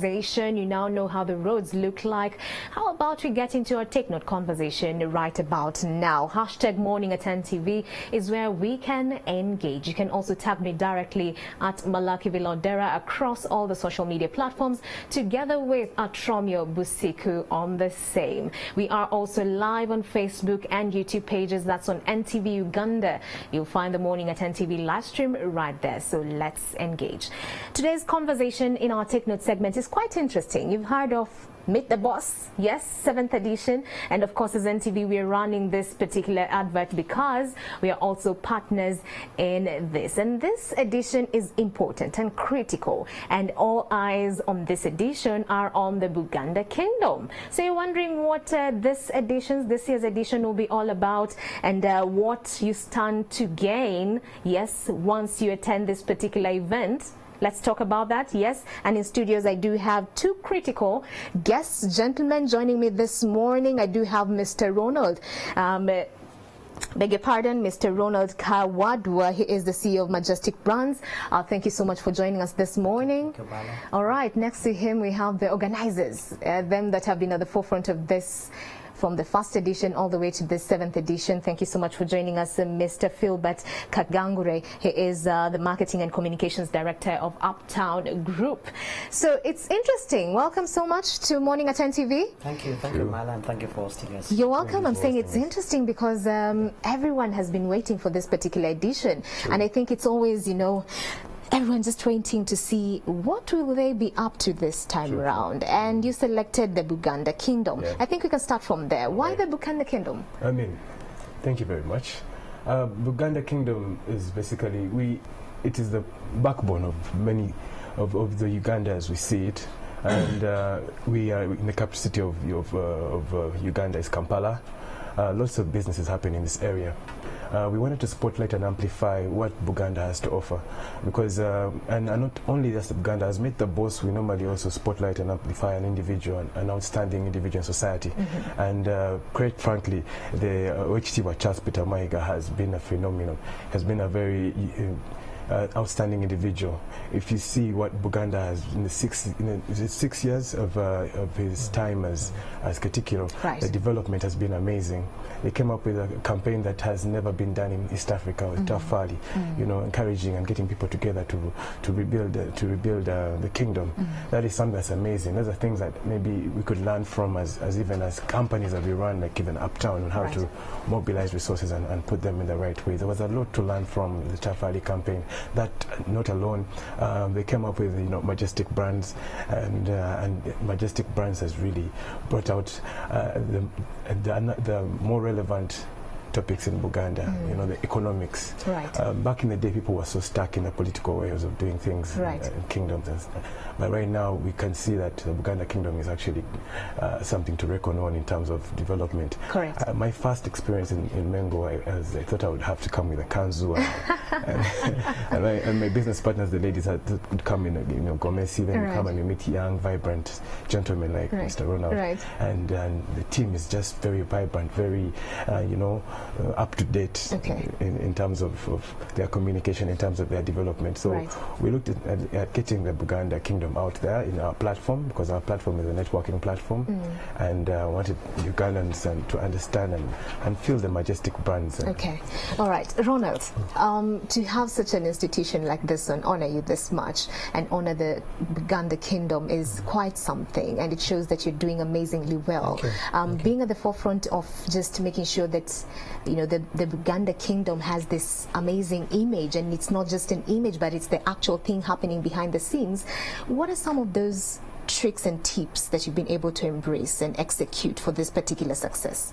You now know how the roads look like. How about we get into our Take Note conversation right about now? Hashtag Morning at 10 TV is where we can engage. You can also tag me directly at Malaki Vilodera across all the social media platforms, together with Atromio Busiku on the same. We are also live on Facebook and YouTube pages. That's on NTV Uganda. You'll find the Morning at 10 TV live stream right there. So let's engage. Today's conversation in our Take Note segment is quite interesting. You've heard of Meet the Boss, yes, 7th edition, and of course as NTV we are running this particular advert because we are also partners in this, and this edition is important and critical, and all eyes on this edition are on the Buganda Kingdom. So you're wondering what this year's edition will be all about, and what you stand to gain, yes, once you attend this particular event. Let's talk about that, yes. And in studios, I do have two critical guests, gentlemen, joining me this morning. I do have Mr. Ronald. Beg your pardon, Mr. Ronald Kawadwa. He is the CEO of Majestic Brands. Thank you so much for joining us this morning. All right, next to him, we have the organizers, them that have been at the forefront of this from the first edition all the way to the 7th edition. Thank you so much for joining us, Mr. Philbert Kagangure. He is the Marketing and Communications Director of Uptown Group. So it's interesting. Welcome so much to Morning at 10 TV. Thank you, Mala, and thank you for hosting us. You're welcome. I'm saying it's interesting because everyone has been waiting for this particular edition. And I think it's always, you know, everyone's just waiting to see what will they be up to this time around. And you selected the Buganda Kingdom. I think we can start from there. Why the Buganda Kingdom? I mean, thank you very much. Buganda Kingdom is basically, it is the backbone of many of the Uganda as we see it. And we are in the capital city of Uganda is Kampala. Lots of businesses happen in this area. We wanted to spotlight and amplify what Buganda has to offer, because and not only just Buganda, as Meet the Boss, we normally also spotlight and amplify an individual, an outstanding individual in society. And quite frankly, the OHT Charles Peter Maiga has been a phenomenon, has been a very outstanding individual. If you see what Buganda has in the 6 years of his time as Katikiro, the development has been amazing. They came up with a campaign that has never been done in East Africa with Tafali, you know, encouraging and getting people together to rebuild the kingdom. That is something that's amazing. Those are things that maybe we could learn from as even as companies that we run, like even Uptown, on how to mobilize resources and put them in the right way. There was a lot to learn from the Tafali campaign. That not alone, they came up with, you know, Majestic Brands, and Majestic Brands has really brought out the more relevant topics in Buganda, you know, the economics. Back in the day, people were so stuck in the political ways of doing things in kingdoms and stuff. But right now, we can see that the Buganda Kingdom is actually something to reckon on in terms of development. My first experience in Mengo, I thought I would have to come with a kanzu, and my business partners, the ladies, would come in, you know, Gomesi, then we come and we meet young, vibrant gentlemen like Mr. Ronald, and the team is just very vibrant, very, you know, up to date in terms of their communication, in terms of their development. So we looked at getting the Buganda Kingdom out there in our platform, because our platform is a networking platform, and wanted Ugandans to understand and feel the Majestic Brands. All right, Ronald, to have such an institution like this and honor you this much and honor the Buganda Kingdom is quite something, and it shows that you're doing amazingly well. Being at the forefront of just making sure that, you know, the Buganda Kingdom has this amazing image, and it's not just an image, but it's the actual thing happening behind the scenes. What are some of those tricks and tips that you've been able to embrace and execute for this particular success?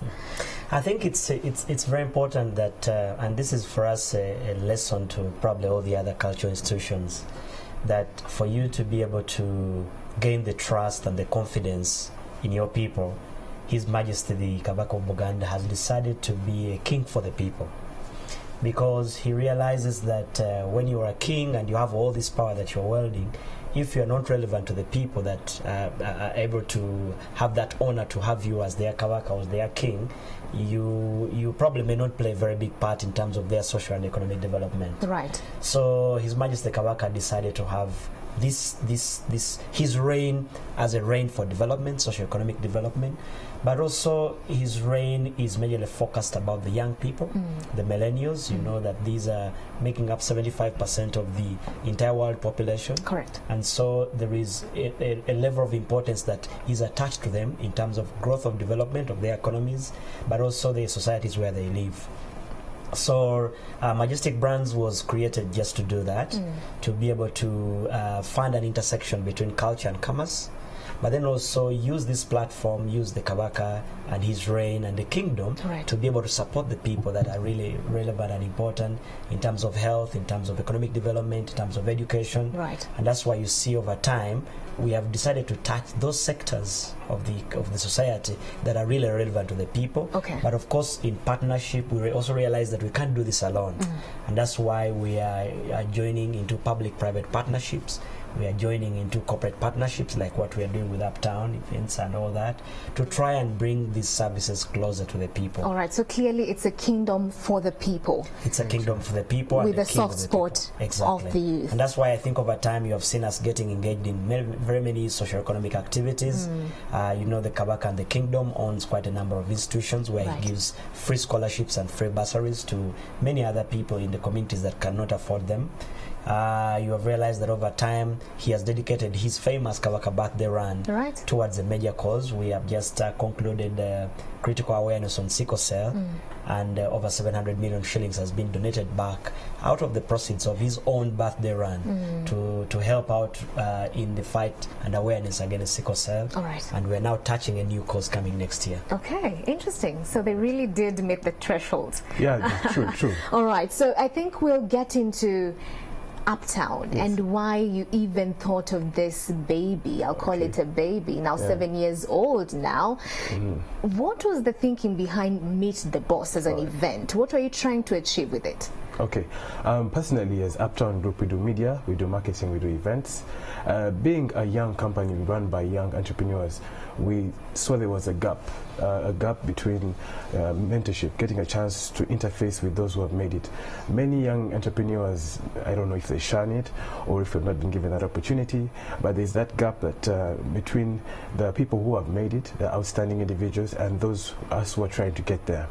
I think it's very important that, and this is for us a lesson to probably all the other cultural institutions, that for you to be able to gain the trust and the confidence in your people, His Majesty the Kabaka of Buganda has decided to be a king for the people, because he realizes that when you are a king and you have all this power that you're wielding, if you're not relevant to the people that are able to have that honor to have you as their Kabaka or as their king, you probably may not play a very big part in terms of their social and economic development. Right. So His Majesty Kabaka decided to have his reign as a reign for development, socio-economic development, but also his reign is majorly focused about the young people, the millennials. You know that these are making up 75% of the entire world population. Correct. And so there is a level of importance that is attached to them in terms of growth of development of their economies, but also the societies where they live. So Majestic Brands was created just to do that, to be able to find an intersection between culture and commerce, but then also use this platform, use the Kabaka and his reign and the kingdom to be able to support the people that are really relevant and important in terms of health, in terms of economic development, in terms of education. Right. And that's why you see over time we have decided to touch those sectors of the society that are really relevant to the people. Okay. But of course, in partnership, we also realize that we can't do this alone, and that's why we are joining into public-private partnerships. We are joining into corporate partnerships like what we are doing with Uptown events and all that, to try and bring these services closer to the people. All right, so clearly it's a kingdom for the people. It's a kingdom for the people. With and the soft spot of the youth. And that's why I think over time you have seen us getting engaged in very many socio-economic activities. You know, the Kabaka and the kingdom owns quite a number of institutions where he gives free scholarships and free bursaries to many other people in the communities that cannot afford them. You have realized that over time he has dedicated his famous Kabaka birthday run towards a major cause. We have just concluded critical awareness on sickle cell, and over 700 million shillings has been donated back out of the proceeds of his own birthday run to help out in the fight and awareness against sickle cell. All right. And we're now touching a new cause coming next year. Okay, interesting. So they really did meet the threshold. Yeah, true. All right, so I think we'll get into Uptown and why you even thought of this baby. I'll call it a baby, now 7 years old now. What was the thinking behind Meet the Boss as an event? What were you trying to achieve with it? Okay, personally, as Uptown Group, we do media, we do marketing, we do events. Being a young company run by young entrepreneurs, we saw there was a gap between mentorship, getting a chance to interface with those who have made it. Many young entrepreneurs, I don't know if they shun it or if they've not been given that opportunity, but there's that gap that between the people who have made it, the outstanding individuals, and those us who are trying to get there.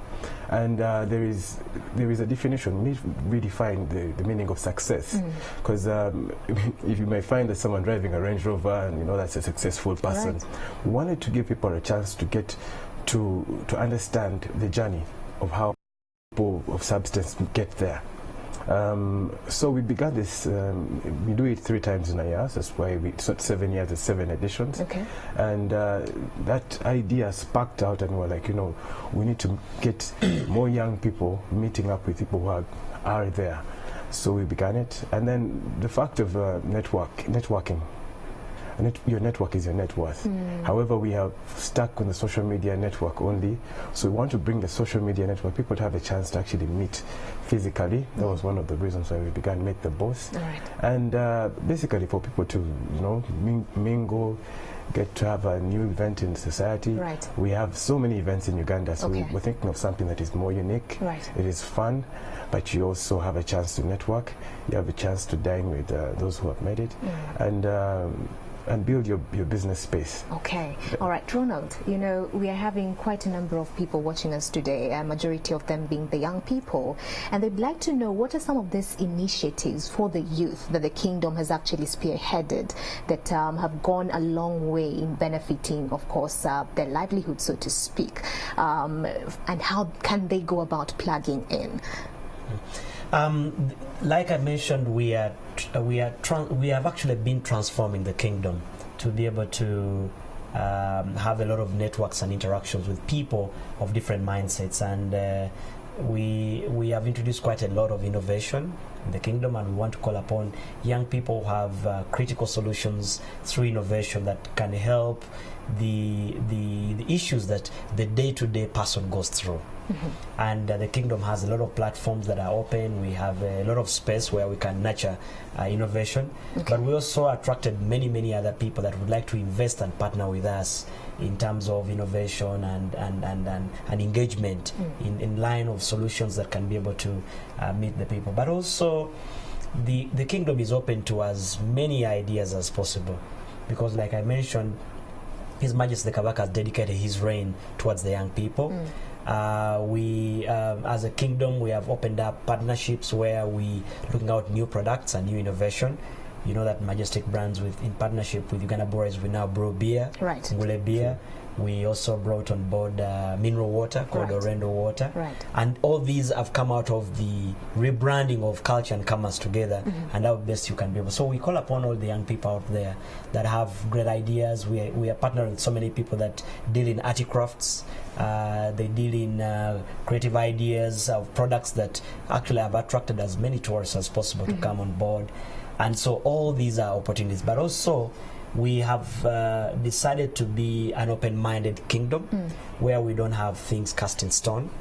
And there is a definition. We redefine the meaning of success, because if you may find that someone driving a Range Rover and you know that's a successful person, we wanted to give people a chance to get to understand the journey of how people of substance get there. So we began this, we do it 3 times in a year, so that's why it's not 7 years, it's 7 editions. Okay. And that idea sparked out, and we're like, you know, we need to get more young people meeting up with people who are there. So we began it, and then the fact of networking. Your network is your net worth. However, we have stuck on the social media network only, so we want to bring the social media network, people to have a chance to actually meet physically. That was one of the reasons why we began Meet the Boss. And basically for people to, you know, mingle, get to have a new event in society. We have so many events in Uganda, so we're thinking of something that is more unique. It is fun, but you also have a chance to network. You have a chance to dine with those who have made it, and build your business space. Okay. All right, Ronald, you know, we are having quite a number of people watching us today, a majority of them being the young people, and they'd like to know what are some of these initiatives for the youth that the kingdom has actually spearheaded that have gone a long way in benefiting, of course, their livelihood, so to speak, and how can they go about plugging in? Like I mentioned, we have actually been transforming the kingdom to be able to have a lot of networks and interactions with people of different mindsets, and we have introduced quite a lot of innovation in the kingdom, and we want to call upon young people who have critical solutions through innovation that can help the issues that the day-to-day person goes through. And the kingdom has a lot of platforms that are open. We have a lot of space where we can nurture innovation, but we also attracted many other people that would like to invest and partner with us in terms of innovation and engagement in line of solutions that can be able to meet the people. But also the kingdom is open to as many ideas as possible, because like I mentioned, His Majesty the Kabaka has dedicated his reign towards the young people. We, as a kingdom, we have opened up partnerships where we looking out new products and new innovation. You know that Majestic Brands, in partnership with Uganda Breweries, we now brew beer, right? Ngule beer. We also brought on board mineral water called Orendo water. Right. And all these have come out of the rebranding of culture and commerce together, and how best you can be able. So we call upon all the young people out there that have great ideas. We are partnering with so many people that deal in articrafts. They deal in creative ideas of products that actually have attracted as many tourists as possible to come on board. And so all these are opportunities. But also, we have decided to be an open-minded kingdom where we don't have things cast in stone.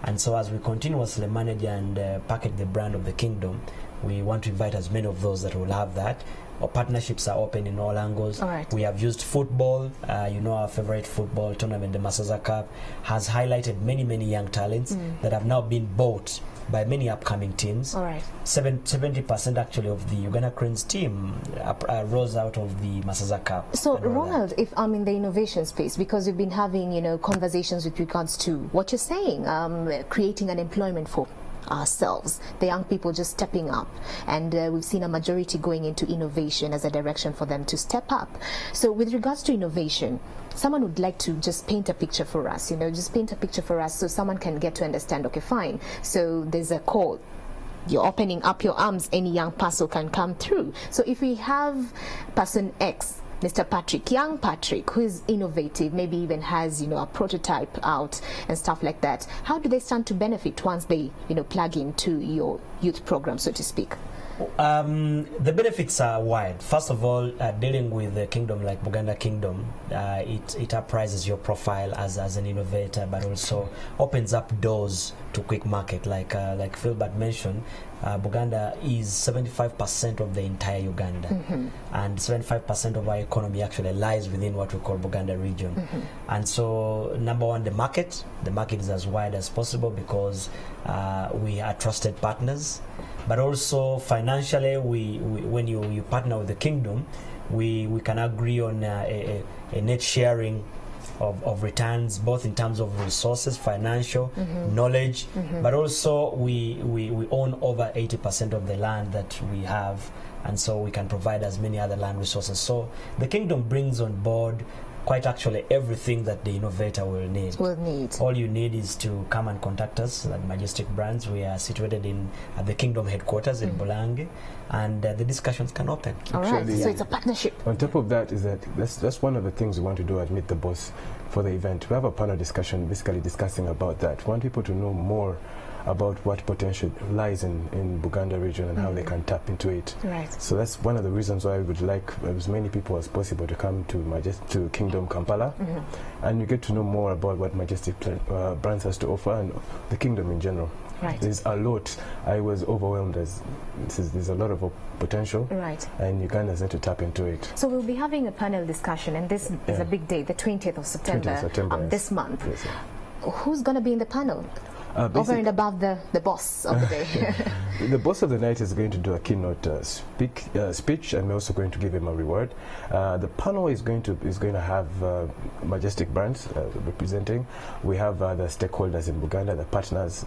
And so as we continuously manage and package the brand of the kingdom, we want to invite as many of those that will have that. Our partnerships are open in all angles. Right. We have used football. You know, our favorite football tournament, the Masaza Cup, has highlighted many, many young talents that have now been bought by many upcoming teams. All right. 70% actually of the Uganda Cranes team rose out of the Masaza Cup. So, Ronald, if I'm in the innovation space, because we've been having, you know, conversations with regards to what you're saying, creating an employment for ourselves, the young people just stepping up, and we've seen a majority going into innovation as a direction for them to step up. So with regards to innovation, someone would like to just paint a picture for us, you know, just paint a picture for us so someone can get to understand, okay, fine, so there's a call, you're opening up your arms, any young person can come through. So if we have person X, Mr. Patrick, young Patrick, who is innovative, maybe even has, you know, a prototype out and stuff like that, how do they stand to benefit once they, you know, plug into your youth program, so to speak? The benefits are wide. First of all, dealing with a kingdom like Buganda Kingdom, it appraises your profile as an innovator, but also opens up doors to quick market. Like Philbert mentioned, Buganda is 75% of the entire Uganda, and 75% of our economy actually lies within what we call Buganda region. And so, number one, the market is as wide as possible because we are trusted partners. But also financially, when you partner with the kingdom, we can agree on a net sharing of returns, both in terms of resources, financial, knowledge, but also we own over 80% of the land that we have, and so we can provide as many other land resources. So the kingdom brings on board quite actually everything that the innovator will need. All you need is to come and contact us at Majestic Brands. We are situated at the Kingdom headquarters in Bulange, and the discussions can open. All right, so it's a partnership. On top of that, is that that's one of the things we want to do at Meet the Boss for the event. We have a panel discussion basically discussing about that. We want people to know more about what potential lies in Buganda region and how they can tap into it. Right. So that's one of the reasons why we would like as many people as possible to come to Kingdom Kampala, and you get to know more about what Majestic Brands has to offer and the kingdom in general. Right. There's a lot. I was overwhelmed. There's a lot of potential, right, and Ugandans need to tap into it. So we'll be having a panel discussion, and this is a big day, the 20th of September, 20th of September this month. Yes, who's going to be in the panel? Over and above the boss of the day. The boss of the night is going to do a keynote speech, and we're also going to give him a reward. The panel is going to have Majestic Brands representing. We have the stakeholders in Buganda, the partners,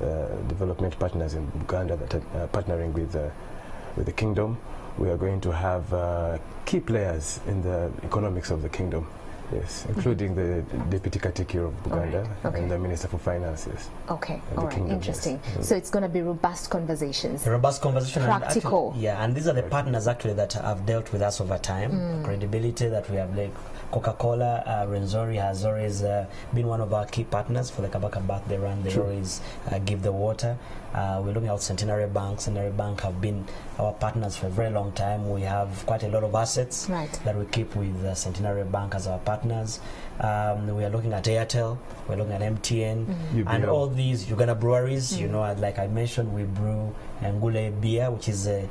development partners in Buganda that are partnering with the kingdom. We are going to have key players in the economics of the kingdom. Yes, including the Deputy Katikiro of Buganda and the Minister for Finances. Okay, all right, interesting. Yes. So it's going to be robust conversations. Robust conversation. Practical. And these are the partners actually that have dealt with us over time. Credibility that we have, like Coca-Cola, Renzori has always been one of our key partners for the Kabaka Birthday Run. They always give the water. We're looking at Centenary Bank. Centenary Bank have been our partners for a very long time. We have quite a lot of assets that we keep with Centenary Bank as our partners. We are looking at Airtel. We're looking at MTN. And all these Uganda breweries, you know, like I mentioned, we brew Ngule beer, which is a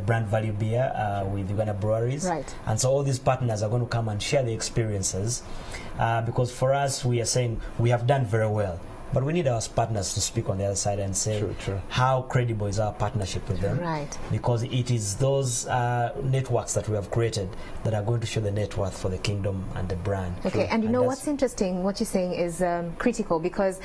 brand value beer with Uganda breweries. Right. And so all these partners are going to come and share the experiences because for us, we are saying we have done very well. but we need our partners to speak on the other side and say how credible is our partnership with them, right? Because it is those networks that we have created that are going to show the net worth for the kingdom and the brand. Okay, and you know what's interesting, what you're saying is critical, because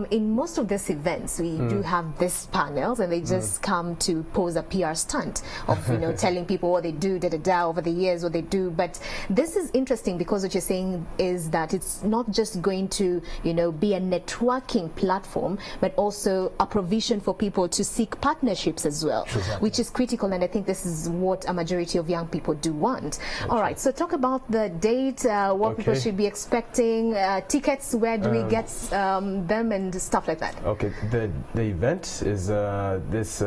in most of these events we do have these panels, and they just come to pose a PR stunt of, you know, telling people what they do, over the years, what they do. But this is interesting because what you're saying is that it's not just going to, you know, be a networking platform, but also a provision for people to seek partnerships as well, which is critical. And I think this is what a majority of young people do want. All right, so talk about the date, what people should be expecting, tickets, where do we get them, and stuff like that. Okay, the event is this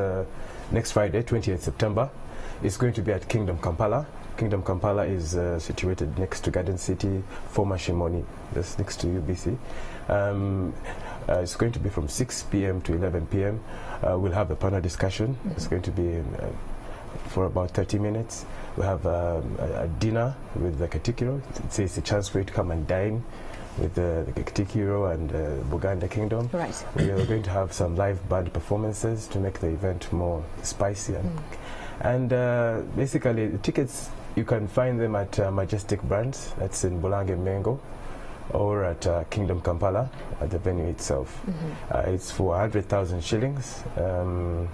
next Friday, 20th September. It's going to be at Kingdom Kampala. Kingdom Kampala is situated next to Garden City, former Shimoni, that's next to UBC. It's going to be from 6 p.m. to 11 p.m. We'll have a panel discussion. It's going to be for about 30 minutes. We have a dinner with the Katikiro. It's a chance for you to come and dine with the Katikiro and Buganda Kingdom. Right. We are going to have some live band performances to make the event more spicy. And basically, the tickets, you can find them at Majestic Brands, that's in Bulange Mengo, or at Kingdom Kampala, at the venue itself. It's for 100,000 shillings, and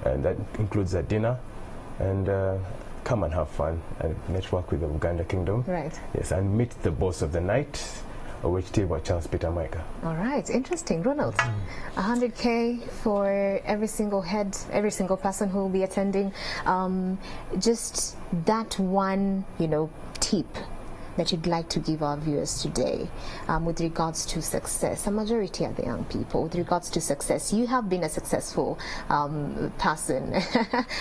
that includes a dinner. And come and have fun and network with the Uganda Kingdom. Right. Yes, and meet the boss of the night, OHT Charles Peter Micah. All right, interesting. Ronald, 100K for every single head, every single person who will be attending. Just that one, you know, tip that you'd like to give our viewers today with regards to success. A majority are the young people. With regards to success, you have been a successful person,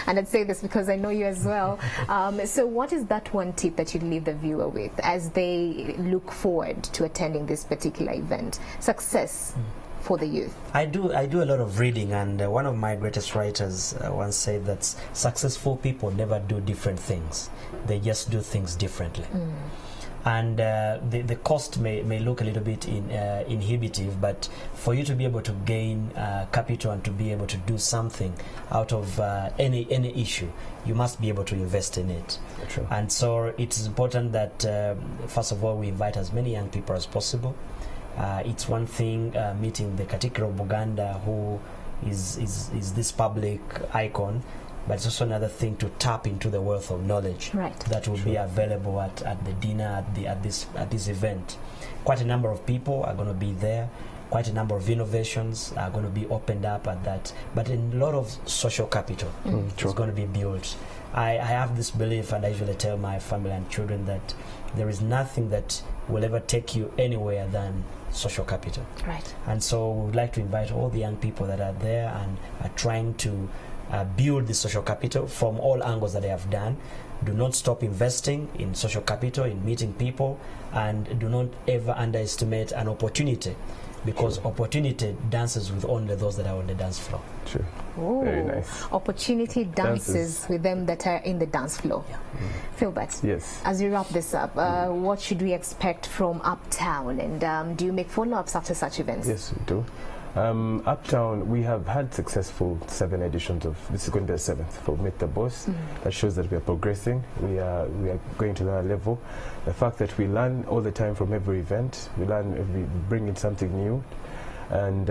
and I'd say this because I know you as well. So what is that one tip that you'd leave the viewer with as they look forward to attending this particular event? Success for the youth. I do a lot of reading, and one of my greatest writers once said that successful people never do different things. They just do things differently. And the cost may look a little bit inhibitive, but for you to be able to gain capital and to be able to do something out of any issue, you must be able to invest in it. True. And so it is important that first of all we invite as many young people as possible. It's one thing meeting the Katikiro Buganda, who is this public icon, but it's also another thing to tap into the wealth of knowledge that will be available at the dinner, at this event. Quite a number of people are going to be there. Quite a number of innovations are going to be opened up at that. But a lot of social capital is going to be built. I have this belief, and I usually tell my family and children that there is nothing that will ever take you anywhere than social capital. Right. And so we would like to invite all the young people that are there and are trying to build the social capital from all angles that they have done. Do not stop investing in social capital, in meeting people, and do not ever underestimate an opportunity, because opportunity dances with only those that are on the dance floor. True. Ooh, very nice. Opportunity dances with them that are in the dance floor. Philbert, yes. As we wrap this up, what should we expect from Uptown, and do you make follow-ups after such events? Yes, we do. Uptown, we have had successful 7 editions of, this is going to be the 7th for Meet the Boss. That shows that we are progressing. We are going to that level. The fact that we learn all the time from every event, we bring in something new, and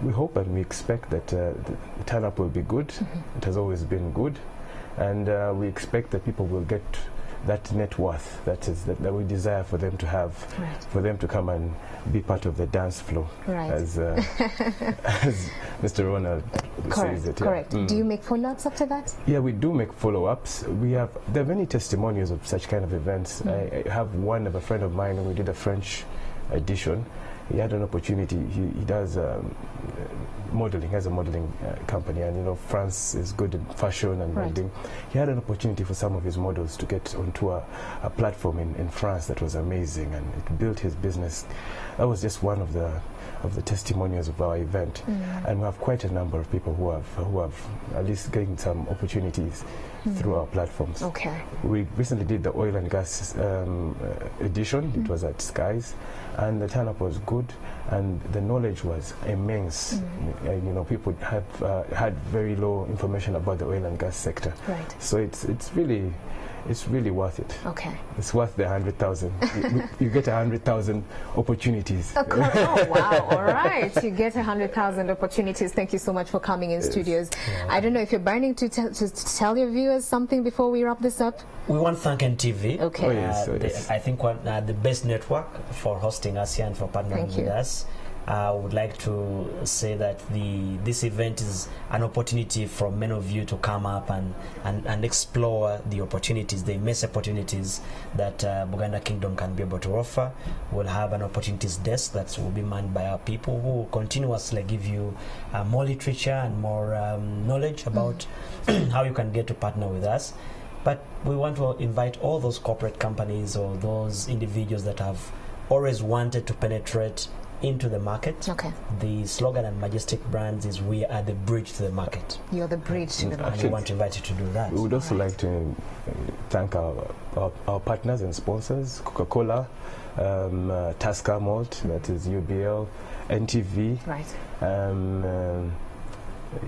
we hope and we expect that the turn-up will be good. It has always been good, and we expect that people will get that net worth that we desire for them to have, for them to come and be part of the dance floor, as Mr. Ronald says it. Correct. Do you make follow-ups after that? Yeah, we do make follow-ups. There are many testimonials of such kind of events. I have one of a friend of mine, and we did a French edition. He had an opportunity. He does modeling, has a modeling company, and you know France is good in fashion and modeling. He had an opportunity for some of his models to get onto a platform in France that was amazing, and it built his business. That was just one of the testimonials of our event, and we have quite a number of people who have at least gained some opportunities through our platforms. Okay. We recently did the oil and gas edition. It was at Skies, and the turn-up was good. food, and the knowledge was immense. People have had very low information about the oil and gas sector. Right. So it's really worth it. Okay. It's worth the 100,000. You get 100,000 opportunities. Oh, wow. All right. You get 100,000 opportunities. Thank you so much for coming in studios. Yeah. I don't know if you're burning to tell your viewers something before we wrap this up. We want to thank NTV. Okay. Oh, yes. I think the best network for hosting us here and for partnering with us. I would like to say that this event is an opportunity for many of you to come up and explore the opportunities, the immense opportunities that Buganda Kingdom can be able to offer. We'll have an opportunities desk that will be manned by our people who will continuously give you more literature and more knowledge about how you can get to partner with us. But we want to invite all those corporate companies or those individuals that have always wanted to penetrate into the market. Okay. The slogan at Majestic Brands is "We are the bridge to the market." You're the bridge to the market. And we want to invite you to do that. We would also like to thank our partners and sponsors: Coca-Cola, Tusker Malt, that is UBL, NTV, right.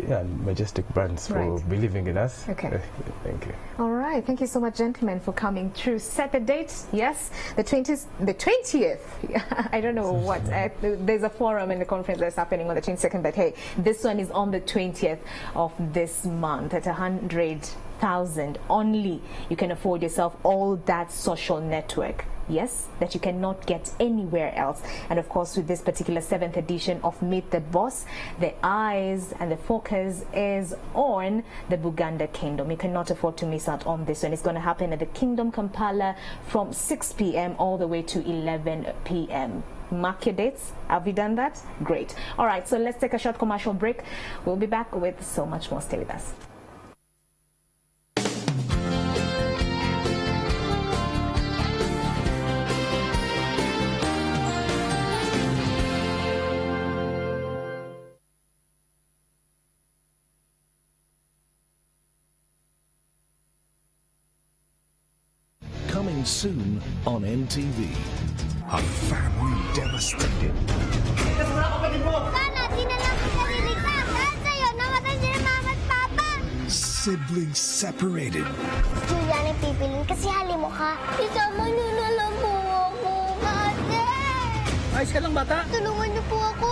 Yeah, Majestic Brands for believing in us. Okay. Thank you. All right. Thank you so much, gentlemen, for coming through. Set the date. Yes, the 20th. I don't know what. There's a forum in the conference that's happening on the 22nd, but hey, this one is on the 20th of this month at 100,000 only. You can afford yourself all that social network. Yes, that you cannot get anywhere else. And of course, with this particular 7th edition of Meet the Boss, the eyes and the focus is on the Buganda Kingdom. You cannot afford to miss out on this one. It's going to happen at the Kingdom Kampala from 6 p.m. all the way to 11 p.m. Mark your dates. Have you done that? Great. All right, so let's take a short commercial break. We'll be back with so much more. Stay with us. Coming soon on MTV. A family devastated. Siblings separated. Julian ang pipilin kasi hali mo ka. Isama niyo na lang po ako, ate. Ayos ka lang, bata? Tulungan niyo po ako.